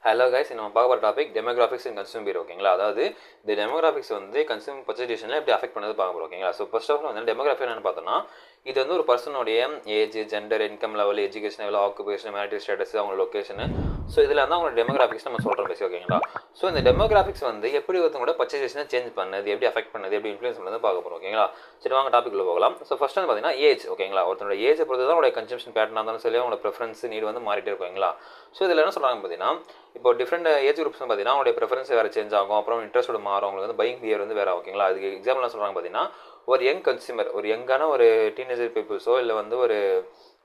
Hello guys, நம்ம பார்க்க போகிற டாபிக் டெமோகிராஃபிக்ஸ் இன் கன்சூமர் பிஹேவியர். ஓகேங்களா? அதாவது இந்த டெமோகிராஃபிக்ஸ் வந்து கன்சூமர் பர்ச்சேஸ் டிசிஷனில் எப்படி அஃபெக்ட் பண்ணது பார்க்க போகிறோம். ஓகேங்களா? ஸோ ஃபர்ஸ்ட் ஆஃப் ஆல் வந்து டெமோகிராஃபி என்னென்னு பார்த்தோன்னா, இது வந்து ஒரு பர்சனுடைய age, gender, income level, education level, occupation, marital status, அவங்களோட லொக்கேஷன். ஸோ இதில் வந்து அவங்களோட டெமோகிராஃபிக்ஸ் நம்ம சொல்கிறோம் பேசி. ஓகேங்களா? ஸோ இந்த டெமோகிராஃபிக்ஸ் வந்து எப்படி ஒருத்தவங்களோட பர்ச்சேஸ் டிசிஷனை சேஞ்ச் பண்ணது, எப்படி அஃபெக்ட் பண்ணது, எப்படி இன்ஃப்ளூயன்ஸ் பண்ணது பார்க்க போகிறோம். ஓகேங்களா? சரி, வாங்க டாபிக்ல போகலாம். ஸோ ஃபர்ஸ்ட் வந்து பார்த்தீங்கன்னா ஏஜ். ஓகேங்களா? ஒருத்தனோட ஏஜை பொறுத்து தான் அவங்களோட கன்சம்ஷன் பேட்டர்னாக இருந்தாலும் சரி, அவங்களோட ப்ரிஃபரன்ஸ் நீடு வந்து மாறிட்டே இருக்கும். ஓகேங்களா? ஸோ இதில் என்ன சொல்கிறாங்க பார்த்தீங்கன்னா, இப்போ டிஃப்ரெண்ட் ஏஜ் குரூப்ஸ் பார்த்தீங்கன்னா அவங்களுடைய ப்ரிஃபரன்ஸ் வேறு சேஞ்ச் ஆகும். அப்புறம் இன்ட்ரெஸ்ட்டோட மாறும். அவங்களுக்கு வந்து பையிங் பிஹேவியர் வந்து வேறு. ஓகேங்களா? அதுக்கு எக்ஸாம்பிள் என்ன சொல்கிறாங்க பார்த்தீங்கன்னா, ஒரு யங் கன்சியூமர், ஒரு யங்கான ஒரு டீனேஜர் பீப்புள்ஸோ இல்லை வந்து ஒரு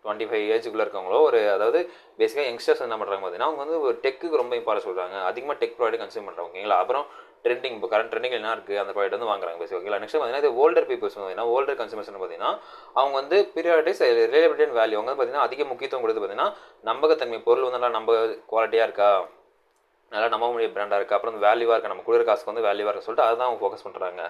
25 ஏஜுக்குள்ளே இருக்கவங்களோ, ஒரு அதாவது பேசிக்காக யங்ஸ்டர்ஸ் என்ன பண்ணுறாங்க பார்த்தீங்கன்னா, அவங்க வந்து ஒரு டெக்குக்கு ரொம்ப இம்பார்ட்டன்ஸ் சொல்கிறாங்க. அதிகமாக டெக் ப்ராடக்ட் கன்சியூம் பண்ணுறாங்க. ஓகேங்களா? அப்புறம் ட்ரெண்டிங், இப்போ கரண்ட் ட்ரெண்டிங் என்ன இருக்குது அந்த ப்ராடக்ட் வந்து வாங்குறாங்க பேசி. ஓகேங்களா? நெக்ஸ்ட் பார்த்தீங்கன்னா இது ஓல்டர் பீப்புள்ஸ் பார்த்தீங்கன்னா, ஓல்டர் கன்சியூமர்ஸ் பார்த்தீங்கன்னா அவங்க வந்து பீரியாடிஸ் ரிலேபிலிட்டி அண்ட் வேல்யூ அவங்க வந்து பார்த்தீங்கன்னா அதிக முக்கியத்துவம் கொடுத்து பார்த்தீங்கன்னா நம்பகத்தன்மை, பொருள் வந்து நல்லா நம்ப குவாலிட்டியாக இருக்கா, நல்லா நம்ப முடிய பிராண்டாக இருக்குது, அப்புறம் வந்து வேல்யூவாக இருக்குது, நம்ம கொடுக்குற காசுக்கு வந்து வேல்யூவாக இருக்குன்னு சொல்லிட்டு அதுதான் அவங்க ஃபோக்கஸ் பண்ணுறாங்க.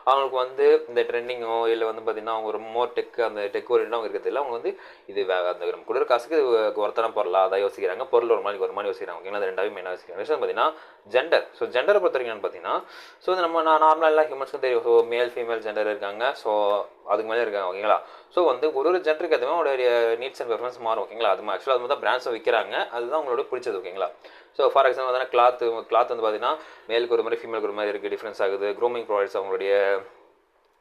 அவங்களுக்கு வந்து இந்த ட்ரெண்டிங்கோ இல்லை வந்து பார்த்திங்கன்னா அவங்க ரொம்ப மோர் டெக் அந்த டெக் ஓரியண்டாக அவங்க இருக்கிறது இல்லை. அவங்க வந்து இது அந்த நம்ம கொடுக்குற காசுக்கு இது ஒருத்தன பொருளாக அதான் யோசிக்கிறாங்க. பொருள் ஒரு மாதிரி யோசிக்கிறாங்க. ஓகேங்களா? அது ரெண்டாவே மெயினாக யோசிக்கிறாங்க. நெக்ஸ்ட் பார்த்தீங்கன்னா ஜெண்டர். ஸோ ஜெண்டரை பொறுத்த வரைக்கும் பார்த்தீங்கன்னா, ஸோ நம்ம நார்மலாக எல்லா ஹியூமன்ஸ்க்கும் தெரியும். ஸோ மேல் ஃபீமேல் ஜெண்டர் இருக்காங்க. ஸோ அதுக்கு மேலே இருக்காங்க. ஓகேங்களா? ஸோ வந்து ஒரு ஜெண்டருக்கு எதுவுமே அவங்களுடைய நீட்ஸ் அண்ட் ப்ரிஃபரன்ஸ் மாறும். ஓகேங்களா? அது ஆக்சுவலாக அது தான் பிராண்ட்ஸும் விற்கிறாங்க. அதுதான் அவங்களோட பிடிச்சது. ஓகேங்களா? ஸோ ஃபார் எக்ஸாம்பிள் பார்த்தீங்கன்னா கிளாத் வந்து பார்த்தீங்கன்னா மேலுக்கு ஒரு மாதிரி ஃபீமேலுக்கு ஒரு மாதிரி இருக்குது, டிஃப்ரென்ஸ் ஆகுது. க்ரூமிங் ப்ராடக்ட்ஸ், அவங்களுடைய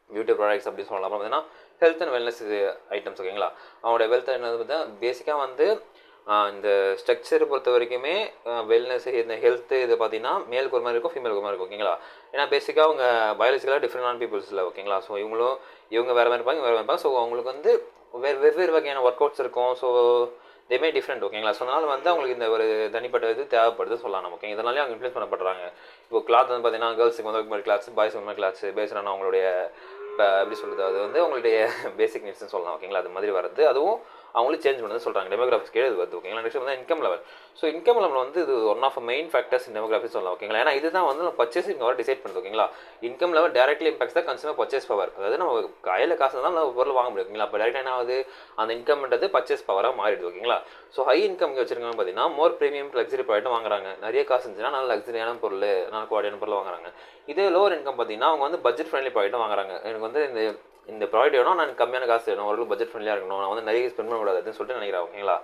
பியூட்டி ப்ராடக்ட்ஸ் அப்படின்னு சொல்லலாம். அப்புறம் பார்த்தீங்கன்னா ஹெல்த் அண்ட் வெல்னஸ் ஐட்டம்ஸ். ஓகேங்களா? அவங்களுடைய வெல்த் என்னது பார்த்தீங்கன்னா பேசிக்காக வந்து இந்த ஸ்ட்ரக்சர் பொறுத்த வரைக்குமே வெல்னஸ், இந்த ஹெல்த்து இது பார்த்தீங்கன்னா மேலுக்கு ஒரு மாதிரி இருக்கும், ஃபீமேலுக்கு ஒரு மாதிரி இருக்கும். ஓகேங்களா? ஏன்னா பேசிக்காக அவங்க பயாலஜிக்கலாக டிஃப்ரெண்டான பீப்புள்ஸ் இல்லை. ஓகேங்களா? ஸோ இவங்க வேறு மாதிரி இருப்பாங்க, வேறு மாதிரி இருப்பாங்க. ஸோ அவங்களுக்கு வந்து வெவ்வேறு வகையான ஒர்க் அவுட்ஸ் இருக்கும். ஸோ இதேமே டிஃப்ரெண்ட். ஓகேங்களா? ஸோ அதனால் வந்து அவங்களுக்கு இந்த ஒரு தனிப்பட்ட இது தேவைப்படுது சொல்லலாம் நம்ம. ஓகே, இதனாலே அவங்க இன்ஃப்ளூயன்ஸ் பண்ணப்படுறாங்க. இப்போ கிளாத் வந்து பார்த்தீங்கன்னா கேர்ள்ஸுக்கு வந்து மாதிரி கிளாத்ஸ், பாய்ஸ் மாதிரி கிளாத்ஸ் பேசுகிறாங்க. அவங்களுடைய இப்போ எப்படி சொல்கிறது, அது வந்து அவங்களுடைய பேசிக் நீட்ஸ்னு சொல்லலாம். ஓகேங்களா? அது மாதிரி வருது. அதுவும் அவங்களும் சேஞ்ச் பண்ணது சொல்கிறாங்க. டெமோகிராஃபிக்ஸ் இது வருது. ஓகேங்களா? நெக்ஸ்ட் வந்து income level. So income level வந்து இது one of main factors in demographics சொல்லலாம். ஓகேங்களா? ஏன்னா இதுதான் வந்து நம்ம பர்ச்சேசிங் பவர் டிசைட் பண்ணுது. ஓகேங்களா? இன்கம் லெவல் டேரக்ட்லி இம்பாக்ட்ஸ் தான் கன்சூமர் பர்ச்சேஸ் பவர். அதாவது நம்ம கையில் காசு தான் நம்ம பொருள் வாங்க முடியும். ஓகேங்களா? அப்போ டேரக்டாக என்ன ஆகுது, அந்த இன்கம்ன்றது பர்ச்சேஸ் பவராக மாறிடுது. ஓகேங்களா? ஸோ ஹை இன்கம் வச்சிருக்காங்க பார்த்தீங்கன்னா மோர் ப்ரீமியம் லக்ஸரி ப்ராடக்ட் வாங்குறாங்க. நிறைய காசு இருந்துச்சுன்னா நல்ல லக்ஸரியான பொருள், நல்ல குவாலிட்டியான பொருள் வாங்குறாங்க. இதே லோவர் இன்கம் பார்த்தீங்கன்னா அவங்க வந்து பட்ஜெட் ஃப்ரெண்ட்லி ப்ராடக்ட்டும் வாங்குறாங்க. எனக்கு வந்து இந்த ப்ராடக்ட் வேணும், நான் கம்மியான காசு வேணும், ஓரளவு பட்ஜெட் ஃப்ரெண்ட்லியாக இருக்கணும், நான் வந்து நிறைய ஸ்பெண்ட் பண்ணக்கூடாதுன்னு சொல்லிட்டு நினைக்கிறேன். ஓகேங்களா?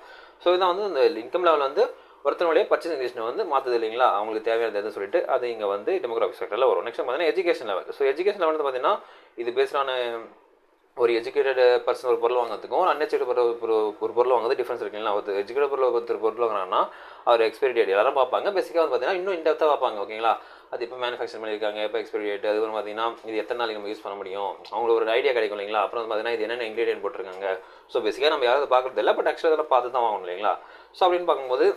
ஸோ இதான் வந்து இந்த இன்கம் லெவல் வந்து ஒருத்தனுடைய பர்ச்சேசிங் டிசிஷனை வந்து மாற்றுது இல்லைங்களா? அவங்களுக்கு தேவையானது எதுன்னு சொல்லிட்டு அது இங்கே வந்து டெமோகிராஃபிக் செக்டரில் வரும். நெக்ஸ்ட் பார்த்தீங்கன்னா education level. So education level வந்து பார்த்தீங்கன்னா இது பேஸ்டான ஒரு எஜுகேட்டட் பர்சன் ஒரு பொருள் வாங்குறதுக்கும் ஒரு அன்எஜுகேட்டட் ஒரு பொருள் வாங்குறது டிஃப்ரென்ஸ் இருக்குங்களா? ஒரு எஜுகேட்டட் பொருள் வாங்கினாங்கன்னா அவர் எக்ஸ்பைரி டேட் எல்லாரும் பார்ப்பாங்க. பேசிக்காக வந்து பார்த்தீங்கன்னா இன்னும் இன்டெப்த்தாக பார்ப்பாங்க. ஓகேங்களா? அது இப்போ மேனுஃபேக்சர் பண்ணியிருக்காங்க, இப்போ எக்ஸ்பைரி டேட், அது வந்து பார்த்தீங்கன்னா இது எத்தனை நாளைக்கு நம்ம யூஸ் பண்ண முடியும், அவங்களுக்கு ஒரு ஐடியா கிடைக்கும் இல்லைங்களா? அப்புறம் வந்து பார்த்தீங்கன்னா இது என்னென்ன இன்க்ரீடியன்ட் போட்டிருக்காங்க. ஸோ பேசிக்காக நம்ம யாராவது பார்க்குறது இல்லை, பட் ஆக்சுவலாக இதெல்லாம் பார்த்து தான் வாங்கணும் இல்லைங்களா? ஸோ அப்படின்னு பார்க்கும்போது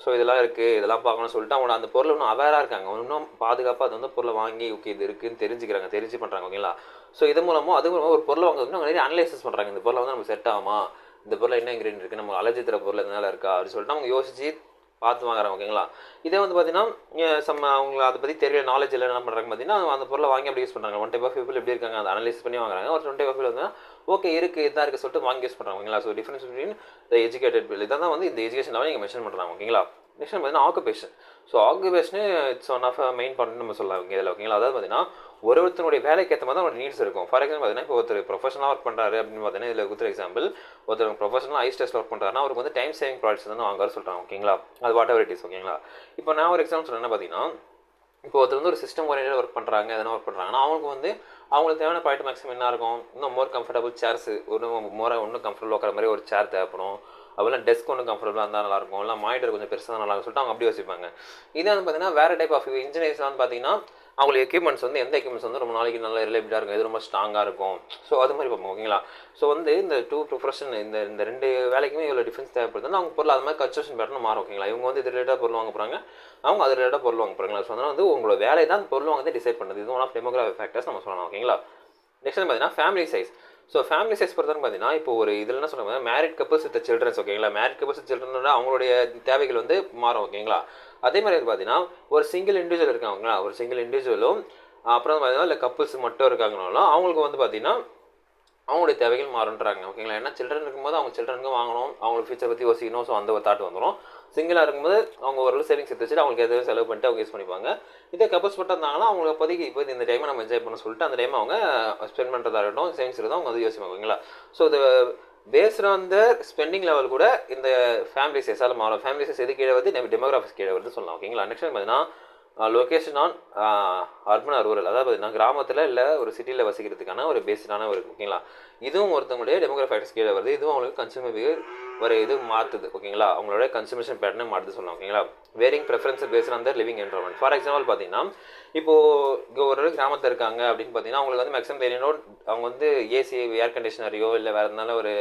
ஸோ இதெல்லாம் இருக்குது, இதெல்லாம் பார்க்கணும்னு சொல்லிட்டு அவங்க அந்த பொருள் இன்னும் அவேராக இருக்காங்க. இன்னும் பாதுகாப்பாக அது வந்து பொருளை வாங்கி ஓகே இது இருக்குதுன்னு தெரிஞ்சு பண்ணுறாங்க. ஓகேங்களா? ஸோ இது மூலமாக அது மூலமாக ஒரு பொருளை வாங்குறது அவங்க நிறைய அனலைசிஸ் பண்ணுறாங்க. இந்த பொருளை வந்து நமக்கு செட் ஆகுமா, இந்த பொருள் என்ன இன்க்ரீடியன்ட் இருக்குது, நம்ம அலர்ஜி தர பொருள் எதனால இருக்கா அப்படின்னு சொல்லிட்டு அவங்க யோசிச்சு பார்த்து வாங்குறாங்க. ஓகேங்களா? இதே வந்து பார்த்தீங்கன்னா அவங்க அதை பற்றி தெரியல, நாலேஜ் இல்லை, என்ன பண்ணுறாங்க பார்த்தீங்கன்னா அந்த பொருளை வாங்கி அப்படி யூஸ் பண்ணுறாங்க. ஒன் டைப் ஆஃப் பீப்பிள் எப்படி இருக்காங்க அதை அனலைஸ் பண்ணி வாங்குறாங்க. ஒரு 20 ஆஃப் பீப்பிள் வந்து ஓகே இருக்குது இதாக இருக்குது சொல்லிட்டு வாங்கி யூஸ் பண்ணுறாங்க. ஓகேங்களா? So difference between the educated people இதான் வந்து இந்த எஜுகேஷன் லெவல் நீங்கள் மென்ஷன் பண்ணுறாங்க. ஓகேங்களா? நெக்ஸ்ட் பார்த்தீங்கன்னா ஆக்குபேஷன். ஸோ ஆக்குபேஷனு it's one of main point நம்ம சொல்லலாம் இதில். ஓகேங்களா? அதாவது பார்த்தீங்கன்னா ஒருத்தனுடைய வேலைக்கு ஏற்ற மாதிரி தான் அவரோட நீட்ஸ் இருக்கும். ஃபார் எக்ஸாம்பிள் பார்த்தீங்கன்னா இப்போ ஒருத்தர் ப்ரொஃபஷனலாக ஒர்க் பண்ணுறாரு அப்படின்னு பார்த்தீங்கன்னா இதில் கொடுத்துற எக்ஸாம்பிள், ஒருத்தர் ப்ரொஃபஷனலாக ஐஸ்டெஸ்ட் ஒர்க் பண்ணுறாருன்னா அவருக்கு வந்து டைம் சேவிங் ப்ராடக்ட்ஸ் வந்து வாங்குறாரு சொல்கிறாங்க. ஓகேங்களா? அது வாட் எவர் இட் இஸ். ஓகேங்களா? இப்போ நான் ஒரு எக்ஸாம்பிள் சொன்னேன்னா பார்த்தீங்கன்னா இப்போ ஒருத்தர் வந்து ஒரு சிஸ்டம் ஓரியன்டட் ஒர்க் பண்ணுறாங்க, எதனா ஒர்க் பண்ணுறாங்கன்னா அவங்களுக்கு தேவையான பாயிண்ட் மேக்ஸிமம் என்ன இருக்கும், இன்னும் மோர் கம்ஃபர்டபுள் சேர்ஸ், இன்னும் கம்ஃபர்டபுள் உட்கார மாதிரி ஒரு சேர் தேவைப்படும். அப்படிலாம் டெஸ்க் ஒன்றும் கம்ஃபர்டபுளாக இருந்தால் நல்லாயிருக்கும், இல்லை மானிட்டர் கொஞ்சம் பெருசாக நல்லா இருக்கும் சொல்லிட்டு அவங்க அப்படி யோசிப்பாங்க. இதே வந்து பார்த்தீங்கன்னா வேறு டைப் ஆஃப் இன்ஜினியர்ஸ்லாம் பார்த்தீங்கன்னா அவங்களுக்கு எக்யூப்மெண்ட்ஸ் வந்து எந்த எக்யூப்மெண்ட்ஸ் வந்து ரொம்ப நாளைக்கு நல்லா ரிலேபிளாக இருக்கும், எது ரொம்ப ஸ்ட்ராங்காக இருக்கும். ஸோ அது மாதிரி பார்ப்போம். ஓகேங்களா? ஸோ வந்து இந்த ப்ரொஃபஷன் இந்த ரெண்டு வேலைக்குமே இவ்வளோ டிஃப்ரென்ஸ் தேவைப்படுதுன்னா அவங்க பொருள் அது மாதிரி கன்ஸ்ட்ரக்ஷன் பேட்டர்ன் மாறும். ஓகேங்களா? இவங்க வந்து இது ரிலேட்டாக பொருள் வாங்க போகிறாங்க, அவங்க அது ரிலேட்டாக பொருள் வாங்க போகிறாங்களா? ஸோ அதனால் வந்து உங்களோட வேலை தான் பொருள் வாங்க டிசைட் பண்ணுது. இது ஒன் ஆஃப் டெமோகிராஃபிக் ஃபேக்டர்ஸ் நம்ம சொல்லலாம். ஓகேங்களா? நெக்ஸ்ட் பார்த்தீங்கன்னா family size. So family size பொறுத்தவரை பார்த்தீங்கன்னா இப்போ ஒரு இதில் என்ன சொல்லுவாங்க, மேரிட் கப்புள்ஸ் வித் சில்ட்ரன்ஸ். ஓகேங்களா? மேரிட் கப்புள்ஸ் வித் சில்ட்ரனோட அவங்களுடைய தேவைகள் வந்து மாறும். ஓகேங்களா? அதே மாதிரி பார்த்தீங்கன்னா ஒரு சிங்கிள் இண்டிவிஜுவல் இருக்காங்களா, ஒரு சிங்கிள் இண்டிவிஜுவலும் அப்புறம் பார்த்தீங்கன்னா இல்லை கப்புள்ஸ் மட்டும் இருக்காங்கனாலும் அவங்களுக்கு வந்து பார்த்தீங்கன்னா அவங்களுடைய தேவைகள் மாறுன்றாங்க. ஓகேங்களா? ஏன்னா சில்ட்ரன் இருக்கும்போது அவங்க சில்ட்ரனுக்கும் வாங்கணும், அவங்களுக்கு ஃபியூச்சர் பற்றி யோசிக்கணும். ஸோ அந்த ஒரு தாட் வந்துடும். சிங்கிளாக இருக்கும்போது அவங்க ஓரளவு சேவிங்ஸ் எடுத்து வச்சுட்டு அவங்களுக்கு எதாவது செலவு பண்ணிட்டு அவங்க யூஸ் பண்ணிப்பாங்க. இதே கப்பல்ஸ் மட்டும் இருந்தாங்கன்னா அவங்களுக்கு அப்போதைக்கு இப்போ இந்த டைமை நம்ம என்ஜாய் பண்ண சொல்லிட்டு அந்த டைம் அவங்க ஸ்பெண்ட் பண்ணுறதா இருக்கட்டும், சேவிங்ஸ் இருக்கட்டும் அவங்க வந்து யோசிப்பாங்க. ஓகேங்களா? ஸோ இது paste on the spending level கூட இந்த ஃபேமிலி சைஸால் மாறும். ஃபேமிலி சைஸ் எது கீழே வருது, டெமோகிராஃபிக்ஸ் கீழே வருது சொல்லலாம். ஓகேங்களா? நெக்ஸ்ட் பார்த்தீங்கன்னா location on urban R rural, அதாவது பார்த்தீங்கன்னா கிராமத்தில் இல்லை ஒரு சிட்டியில் வசிக்கிறதுக்கான ஒரு பேஸ்டான ஒரு ஓகேங்களா. இதுவும் ஒருத்தவங்களுடைய டெமோகிராஃபிக்ஸ் கீழே வருது. இதுவும் அவங்களுக்கு கன்சூமர் பிஹேவியர் ஒரு இது மாற்றுது. ஓகேங்களா? அவங்களோட கன்சூமேஷன் பேட்டர்னே மாற்றுது சொல்லலாம். ஓகேங்களா? Varying preference based on the living environment. For example பார்த்தீங்கன்னா இப்போது இங்கே ஒரு கிராமத்தில் இருக்காங்க அப்படின்னு பார்த்தீங்கன்னா அவங்களுக்கு வந்து மேக்ஸிமம் தெரியும் அவங்க வந்து ஏசி ஏர் கண்டிஷனரையோ இல்லை வேறு இருந்தாலும் ஒரு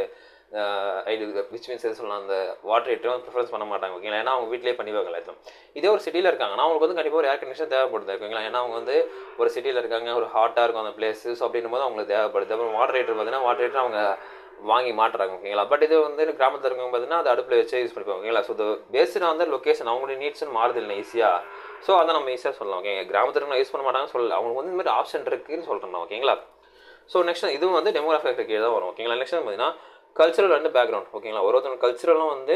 விச் மீன்ஸ் எது சொல்லலாம் அந்த வாட்டர் ஹீட்டரும் ப்ரிஃபரன்ஸ் பண்ண மாட்டாங்க. ஓகேங்களா? ஏன்னா அவங்க வீட்டிலே பண்ணிவாங்க எல்லாத்தையும். இதே ஒரு சிட்டியில் இருக்காங்கன்னா அவங்களுக்கு வந்து கண்டிப்பாக ஒரு ஏர் கண்டிஷன் தேவைப்படுது. ஓகேங்களா? ஏன்னா அவங்க வந்து ஒரு சிட்டியில் இருக்காங்க, ஒரு ஹாட்டாக இருக்கும் அந்த பிளேஸ். ஸோ அப்படின்னும் போது அவங்களுக்கு தேவைப்படுது. அப்புறம் வாட்டர் ஹீட்டர் பார்த்தீங்கன்னா வாட்டர் ஹீட்டர் அவங்க வாங்கி மாட்டுறாங்க. ஓகேங்களா? பட் இது வந்து கிராமத்தில் இருக்கவங்க பார்த்தீங்கன்னா அது அடுப்பில் வச்சு யூஸ் பண்ணிப்பாங்க. ஓகேங்களா? ஸோ இது பேஸ்டாக வந்து லொக்கேஷன் அவங்களுடைய நீட்ஸ்னு மாறுது இல்லை ஈஸியாக. ஸோ அதை நம்ம ஈஸியாக சொல்லலாம். ஓகே, கிராமத்தில் யூஸ் பண்ண மாட்டாங்கன்னு சொல்லலாம், அவங்களுக்கு வந்து இந்த மாதிரி ஆப்ஷன் இருக்குன்னு சொல்கிறேன். ஓகேங்களா? ஸோ நெக்ஸ்ட் இதுவும் வந்து டெமோகிராஃபிக் கீழே தான் வரும். ஓகேங்களா? நெக்ஸ்ட் பார்த்தீங்கன்னா கல்ச்சுரல் அண்ட் பேக்ரவுண்ட். ஓகேங்களா? ஒருத்தவங்க கல்ச்சுரலும் வந்து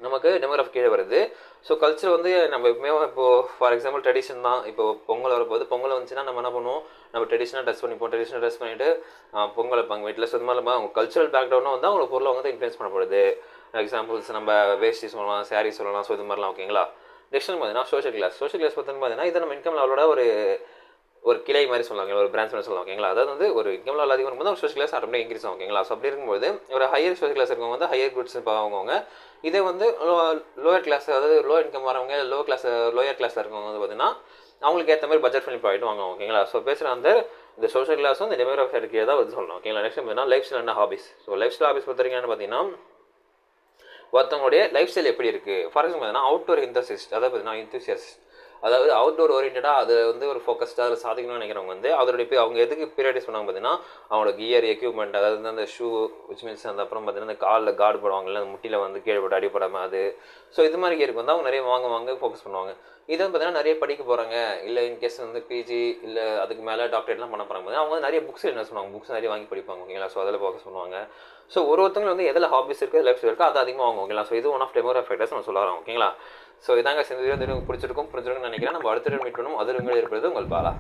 நமக்கு டெமோகிராஃபிக் கீழே வருது. ஸோ கல்ச்சர் வந்து நம்ம எப்பவுமே இப்போது ஃபார் எக்ஸாம்பிள் ட்ரெடிஷன் தான். இப்போ பொங்கல் வரப்போது, பொங்கல் வந்துச்சுன்னா நம்ம என்ன பண்ணுவோம், நம்ம ட்ரெடிஷனாக ட்ரெஸ் பண்ணிப்போம். ட்ரெடிஷனல் ட்ரெஸ் பண்ணிவிட்டு பொங்கல் வைப்பாங்க வீட்டில். ஸோ இது மாதிரி அவங்க கல்ச்சுரல் பேக்ரவுண்டும் வந்து அவங்க பொருளை வந்து இன்ஃப்ளூயன்ஸ் பண்ணப்படுது. எக்ஸாம்பிள்ஸ் நம்ம வேஷ்டி சொல்லலாம், சாரீ சொல்லலாம். ஸோ இது மாதிரிலாம். ஓகேங்களா? நெக்ஸ்ட் பார்த்தீங்கன்னா சோஷியல் கிளாஸ். சோஷியல் கிளாஸ் பார்த்தீங்கன்னா இதை நம்ம இன்கம் லெவலோட ஒரு கிளை மாதிரி சொல்லுவாங்க, ஒரு பிரான்ச் மாதிரி சொல்லுவாங்க. ஓகேங்களா? அதாவது வந்து ஒரு இன்கம் லெவல் அதிகம் இருக்கும்போது ஒரு சோஷியல் கிளாஸ் ஆட்டோமேட்டிக் இன்க்ரீஸ் ஆகும். ஓகேங்களா? ஸோ அப்படி இருக்கும்போது ஒரு ஹையர் சோஷியல் கிளாஸ் இருக்கவங்க வந்து ஹையர் குட்ஸ் அவங்க இதே வந்து லோயர் கிளாஸ், அதாவது லோ இன்கம் வரவங்க லோயர் கிளாஸில் இருக்கவங்க வந்து பார்த்தீங்கன்னா அவங்களுக்கு ஏற்ற மாதிரி பட்ஜெட் ஃப்ரெண்ட்லி ப்ராடக்ட் வாங்குவாங்க. ஓகேங்களா? ஸோ பேசுகிற அந்த இந்த சோஷியல் கிளாஸும் இந்த டெமோகிராஃபிக் கீழே தான் வந்து சொல்லணும். ஓகேங்களா? நெக்ஸ்ட் பார்த்தீங்கன்னா lifestyle and hobbies. So lifestyle hobbies பொறுத்தவரைக்கும் பார்த்தீங்கன்னா ஒருத்தவங்களுடைய லைஃப் ஸ்டைல் எப்படி இருக்குது. ஃபார் எக்ஸாம்பிள் பார்த்தீங்கன்னா அவுட்டோர் இன்ட்ரெஸ்ட், அதாவது பார்த்தீங்கன்னா இன்தூசியஸ்ட், அதாவது அவுட்டோர் ஓரியன்டாக அது வந்து ஒரு ஃபோக்கஸ்டாக அதில் சாதிக்கணும்னு நினைக்கிறவங்க வந்து அதோடைய அவங்க எதுக்கு பீரியடைஸ் பண்ணுவாங்க பார்த்தீங்கன்னா அவங்களோட கியர் எக்யூப்மெண்ட், அதாவது வந்து அந்த ஷூ விச் மீன்ஸ் அந்த அப்புறம் பார்த்தீங்கன்னா அந்த காலில் கார்டு போடுவாங்கல்ல, அந்த முட்டியில் வந்து கீழே போட்டு அடிப்படாமல் அது. ஸோ இது மாதிரி இருக்கு வந்து அவங்க நிறைய வாங்க ஃபோக்கஸ் பண்ணுவாங்க. இதை பார்த்தீங்கன்னா நிறைய படிக்க போகிறாங்க, இல்லை இன்கேஸ் வந்து பிஜி இல்லை அதுக்கு மேலே டாக்டரேட்லாம் பண்ண போகிறாங்க அவங்க வந்து நிறைய புக்ஸ் என்ன பண்ணுவாங்க, புக்ஸ் நிறைய வாங்கி படிப்பாங்க. ஓகேங்களா? ஸோ அதில் ஃபோக்கஸ் பண்ணுவாங்க. ஸோ ஒருத்தவங்க வந்து எதில் ஹாபிஸ் இருக்குது, லைஃப் ஸ்டைல் இருக்குது, அது அதிகமாக வாங்க. ஓகேங்களா? ஸோ இது ஒன் ஆஃப் டெமோகிராஃபிக் ஃபேக்டர்ஸ் நம்ம சொல்ல வரோம். ஓகேங்களா? ஸோ இதாங்க இந்த வீடியோ பிடிச்சிருக்கும்னு நினைக்கிறேன். நம்ம அடுத்த மீட் பண்ணுவோம். அது உங்கள் இருப்பது உங்கள் பாலா.